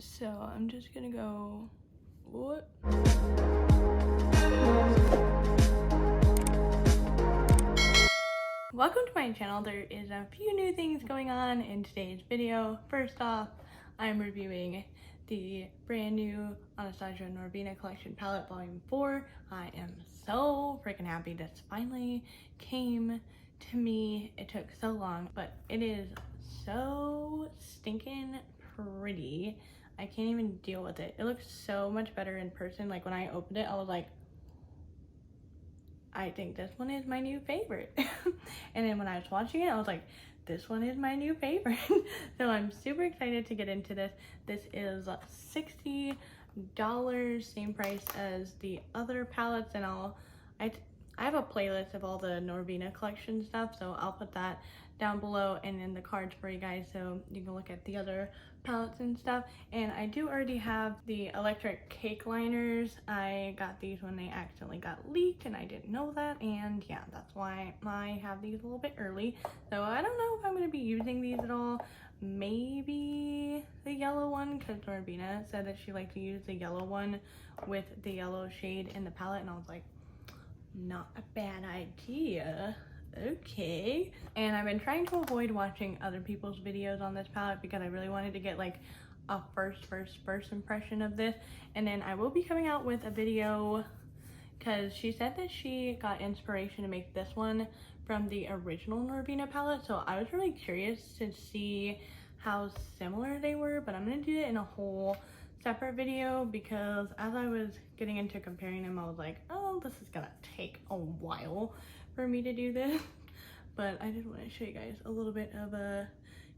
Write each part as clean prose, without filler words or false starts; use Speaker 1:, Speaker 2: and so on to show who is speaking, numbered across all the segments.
Speaker 1: So I'm just gonna go, what? Welcome to my channel. There is a few new things going on in today's video. First off, I'm reviewing the brand new Anastasia Norvina Collection Palette Volume 4. I am so freaking happy this finally came to me. It took so long, but it is so stinking pretty. I can't even deal with it. It looks so much better in person. Like when I opened it, I was like, I think this one is my new favorite. And then when I was watching it, I was like, this one is my new favorite. So I'm super excited to get into this. This is $60, same price as the other palettes, and I have a playlist of all the Norvina collection stuff, so I'll put that down below and in the cards for you guys so you can look at the other palettes and stuff. And I do already have the electric cake liners. I got these when they accidentally got leaked and I didn't know that, and yeah, that's why I have these a little bit early. So I don't know if I'm going to be using these at all. Maybe the yellow one, because Norvina said that she liked to use the yellow one with the yellow shade in the palette, and I was like, not a bad idea. Okay. And I've been trying to avoid watching other people's videos on this palette because I really wanted to get like a first impression of this. And then I will be coming out with a video because she said that she got inspiration to make this one from the original Norvina palette. So I was really curious to see how similar they were, but I'm gonna do it in a whole separate video because as I was getting into comparing them, I was like, oh, this is gonna take a while for me to do this. But I did want to show you guys a little bit of a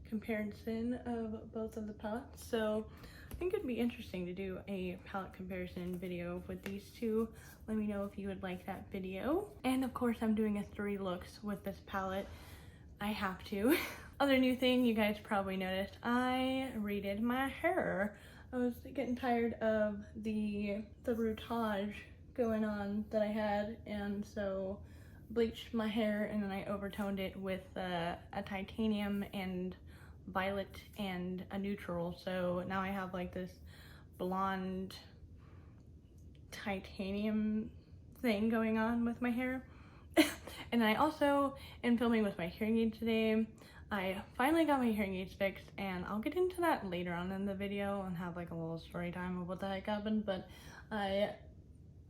Speaker 1: comparison of both of the palettes. So I think it'd be interesting to do a palette comparison video with these two. Let me know if you would like that video. And of course, I'm doing a 3 looks with this palette. I have to. Other new thing you guys probably noticed, I redid my hair. I was getting tired of the routage going on that I had, and so bleached my hair, and then I overtoned it with a titanium and violet and a neutral. So now I have like this blonde titanium thing going on with my hair. And I also am filming with my hearing aid today. I finally got my hearing aids fixed, and I'll get into that later on in the video and have like a little story time of what the heck happened. But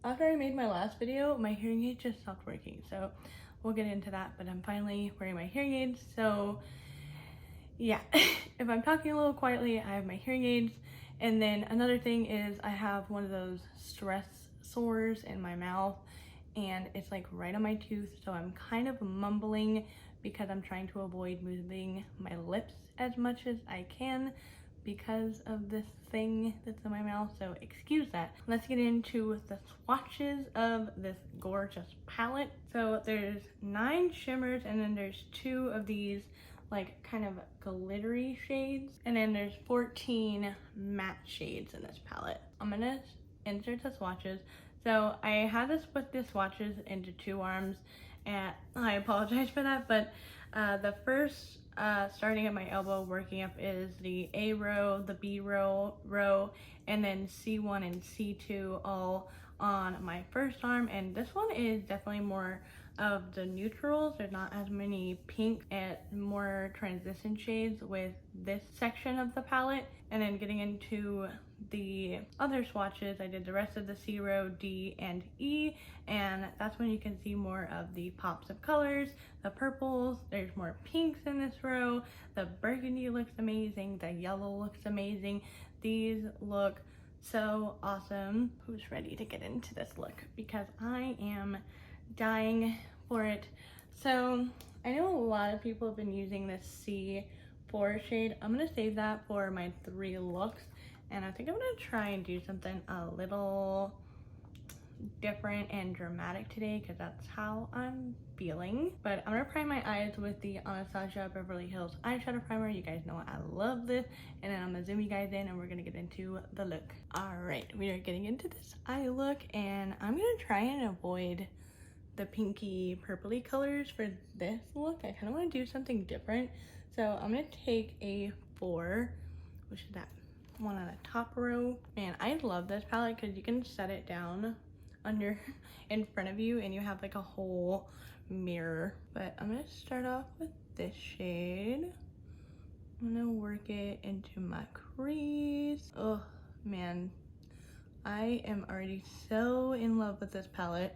Speaker 1: after I made my last video, my hearing aid just stopped working, so we'll get into that. But I'm finally wearing my hearing aids, so yeah. If I'm talking a little quietly, I have my hearing aids. And then another thing is I have one of those stress sores in my mouth, and it's like right on my tooth, so I'm kind of mumbling because I'm trying to avoid moving my lips as much as I can because of this thing that's in my mouth, so excuse that. Let's get into the swatches of this gorgeous palette. So there's 9 shimmers, and then there's 2 of these like kind of glittery shades, and then there's 14 matte shades in this palette. I'm gonna insert the swatches. So I had to split the swatches into 2 arms, and I apologize for that, but the first starting at my elbow working up is the A row, the B row, and then C1 and C2 all on my first arm. And this one is definitely more of the neutrals. There's not as many pink and more transition shades with this section of the palette. And then getting into the other swatches, I did the rest of the C row, D and E, and that's when you can see more of the pops of colors, the purples. There's more pinks in this row. The burgundy looks amazing. The yellow looks amazing. These look so awesome. Who's ready to get into this look? Because I am dying for it. So I know a lot of people have been using this C4 shade. I'm gonna save that for my 3 looks, and I think I'm gonna try and do something a little different and dramatic today because that's how I'm feeling. But I'm gonna prime my eyes with the Anastasia Beverly Hills eyeshadow primer. You guys know I love this. And then I'm gonna zoom you guys in and we're gonna get into the look. All right, we are getting into this eye look, and I'm gonna try and avoid the pinky purpley colors for this look. I kind of want to do something different. So I'm gonna take a 4, which is that one on the top row. Man, I love this palette because you can set it down in front of you and you have like a whole mirror. But I'm gonna start off with this shade. I'm gonna work it into my crease. Oh man, I am already so in love with this palette.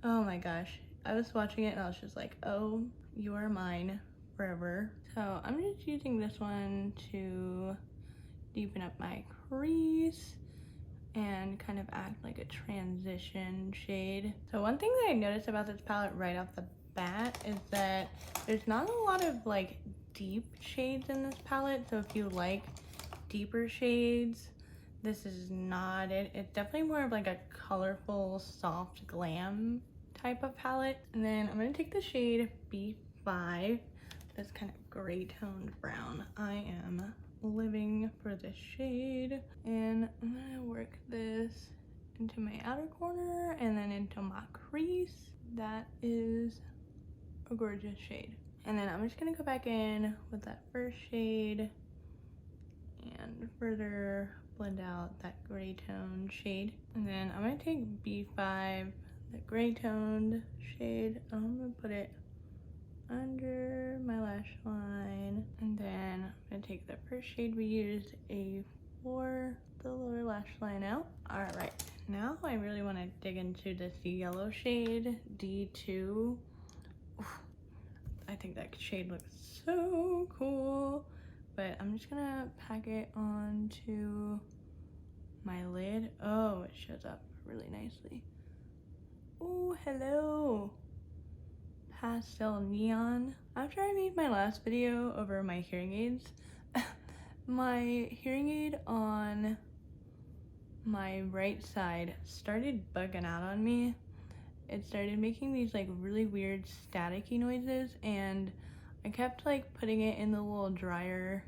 Speaker 1: Oh my gosh, I was watching it and I was just like, oh, you are mine forever. So I'm just using this one to deepen up my crease and kind of act like a transition shade. So one thing that I noticed about this palette right off the bat is that there's not a lot of like deep shades in this palette. So if you like deeper shades, this is not it. It's definitely more of like a colorful, soft glam type of palette. And then I'm gonna take the shade B5, this kind of gray toned brown. I am living for this shade, and I'm gonna work this into my outer corner and then into my crease. That is a gorgeous shade. And then I'm just gonna go back in with that first shade and further blend out that gray toned shade. And then I'm gonna take B5, the gray toned shade, I'm gonna put it under my lash line, and then I'm gonna take the first shade we used, A4, the lower lash line out. All right, now I really want to dig into this yellow shade, D2. Oof, I think that shade looks so cool, but I'm just gonna pack it onto my lid. Oh, it shows up really nicely. Oh, hello. Pastel neon. After I made my last video over my hearing aids, my hearing aid on my right side started bugging out on me. It started making these like really weird staticky noises, and I kept like putting it in the little dryer,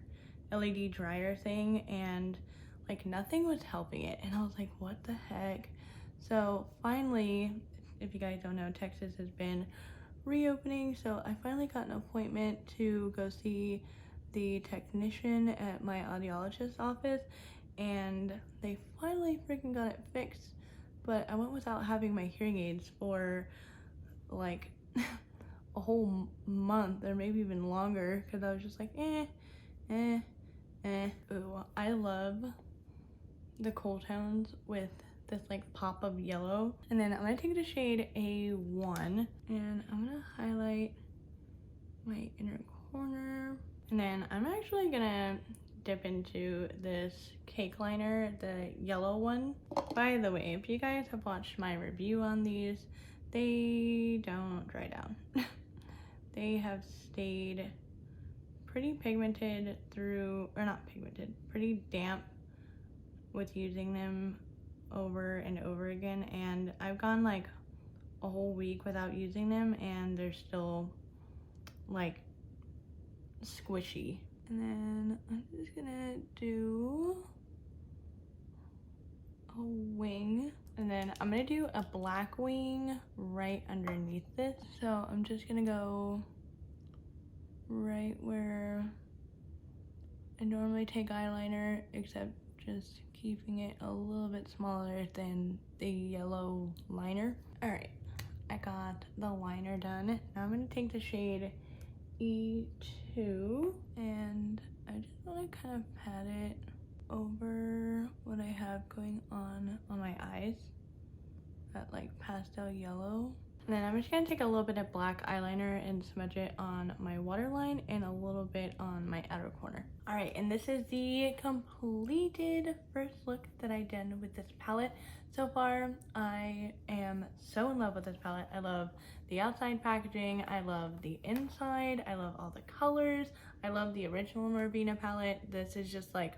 Speaker 1: LED dryer thing, and like nothing was helping it, and I was like, what the heck? So finally, if you guys don't know, Texas has been reopening, so I finally got an appointment to go see the technician at my audiologist's office, and they finally freaking got it fixed. But I went without having my hearing aids for like a whole month or maybe even longer, because I was just like Ooh, I love the cool tones with this like pop of yellow. And then I'm gonna take the shade A1 and I'm gonna highlight my inner corner, and then I'm actually gonna dip into this cake liner, the yellow one. By the way, if you guys have watched my review on these, they don't dry down. They have stayed pretty pigmented through, or not pigmented, pretty damp with using them over and over again, and I've gone like a whole week without using them and they're still like squishy. And then I'm just gonna do a wing, and then I'm gonna do a black wing right underneath this. So I'm just gonna go right where I normally take eyeliner, except just keeping it a little bit smaller than the yellow liner. All right, I got the liner done. Now I'm gonna take the shade E2 and I just want to kind of pat it over what I have going on my eyes, that like pastel yellow. And then I'm just gonna take a little bit of black eyeliner and smudge it on my waterline and a little bit on my outer corner. All right, and this is the completed first look that I did with this palette. So far, I am so in love with this palette. I love the outside packaging, I love the inside, I love all the colors, I love the original Norvina palette. This is just like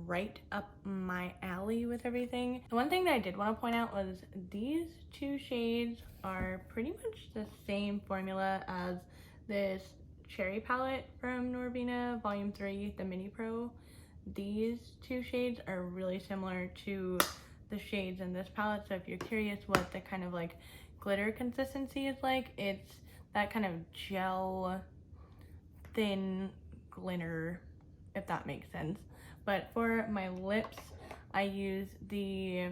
Speaker 1: right up my alley with everything. The one thing that I did want to point out was these two shades are pretty much the same formula as this cherry palette from Norvina Volume 3, the Mini Pro. These two shades are really similar to the shades in this palette, so if you're curious what the kind of like glitter consistency is like, it's that kind of gel thin glitter, if that makes sense. But for my lips, I use the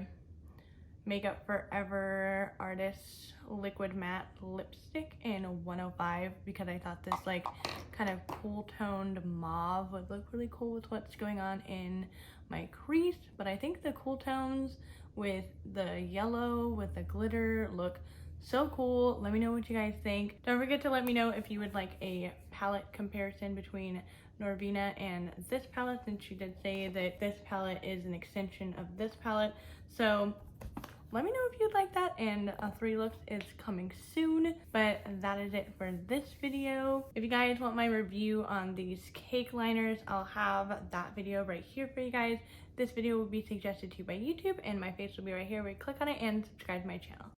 Speaker 1: Makeup Forever Artist Liquid Matte Lipstick in 105 because I thought this like kind of cool toned mauve would look really cool with what's going on in my crease. But I think the cool tones with the yellow with the glitter look so cool. Let me know what you guys think. Don't forget to let me know if you would like a palette comparison between Norvina and this palette, since she did say that this palette is an extension of this palette. So let me know if you'd like that, and 3 looks is coming soon. But that is it for this video. If you guys want my review on these cake liners, I'll have that video right here for you guys. This video will be suggested to you by YouTube, and my face will be right here where you click on it and subscribe to my channel.